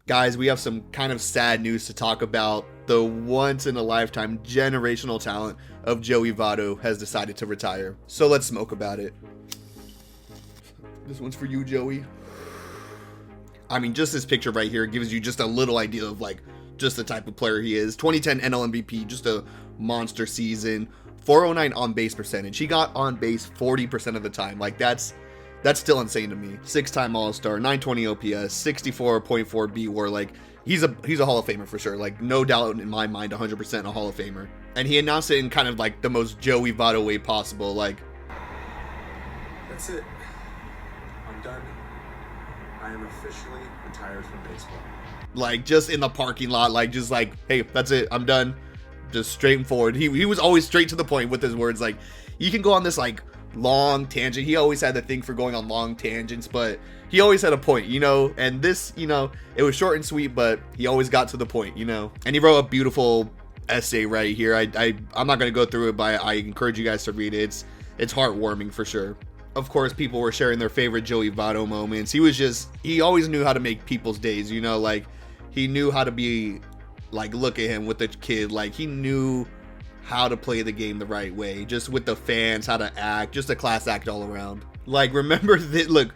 Guys, we have some kind of sad news to talk about. The once in a lifetime generational talent of Joey Votto has decided to retire. So let's smoke about it. This one's for you, Joey. I mean, just this picture right here gives you just a little idea of like just the type of player he is. 2010 NL MVP, just a monster season. 409 on base percentage. He got on base 40% of the time. Like that's still insane to me. 6-time All-Star, 920 OPS, 64.4 B WAR. Like he's a Hall of Famer for sure. Like no doubt in my mind, 100% a Hall of Famer. And he announced it in kind of like the most Joey Votto way possible. Like, that's it. I'm done. I am officially retired from baseball. Like just in the parking lot, like just like, hey, that's it. I'm done. Just straight and forward. He was always straight to the point with his words. Like you can go on this like long tangent. He always had the thing for going on long tangents, but he always had a point, you know. And this, you know, it was short and sweet, but he always got to the point, you know. And he wrote a beautiful essay right here. I'm not gonna go through it, but I encourage you guys to read it. It's heartwarming for sure. Of course, people were sharing their favorite Joey Votto moments. He always knew how to make people's days, you know. Like he knew how to be like, look at him with the kid. Like he knew how to play the game the right way, just with the fans, how to act, just a class act all around. Like remember that, look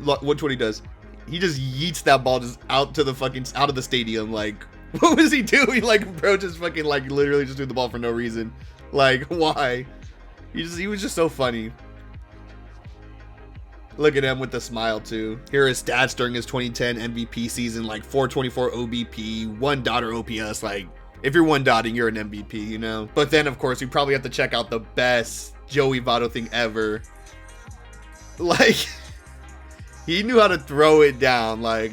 watch what he does. He just yeets that ball just out of the stadium. Like what was he doing? Like bro just fucking like literally just threw the ball for no reason. Like why? He was just so funny. Look at him with the smile too. Here are his stats during his 2010 MVP season, like 424 OBP, 1 dotter OPS. Like if you're 1 dotting, you're an MVP, you know? But then of course we probably have to check out the best Joey Votto thing ever. Like he knew how to throw it down. Like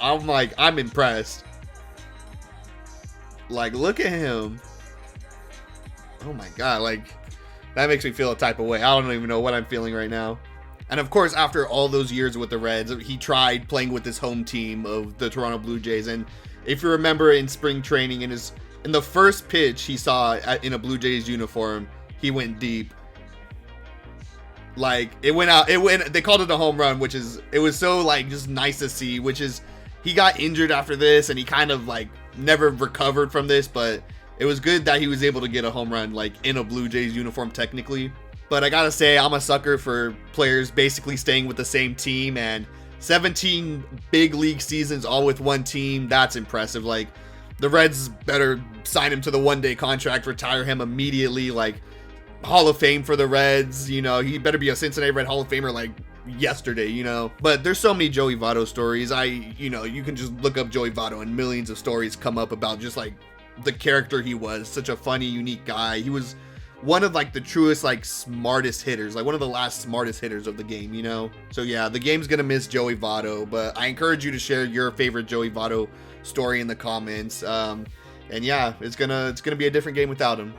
I'm impressed. Like look at him. Oh my god, like that makes me feel a type of way. I don't even know what I'm feeling right now. And of course, after all those years with the Reds, he tried playing with his home team of the Toronto Blue Jays. And if you remember in spring training, in the first pitch he saw in a Blue Jays uniform, he went deep. Like it went out. They called it a home run, it was so like just nice to see. Which is, he got injured after this, and he kind of like never recovered from this. But it was good that he was able to get a home run like in a Blue Jays uniform technically. But I gotta say, I'm a sucker for players basically staying with the same team, and 17 big league seasons all with one team. That's impressive. Like the Reds better sign him to the 1-day contract, retire him immediately. Like Hall of Fame for the Reds, you know, he better be a Cincinnati Red Hall of Famer like yesterday, you know. But there's so many Joey Votto stories. You can just look up Joey Votto and millions of stories come up about just like the character he was. Such a funny, unique guy. He was one of like the truest, like smartest hitters, like one of the last smartest hitters of the game, you know. So yeah, the game's gonna miss Joey Votto, but I encourage you to share your favorite Joey Votto story in the comments. And yeah, it's gonna be a different game without him.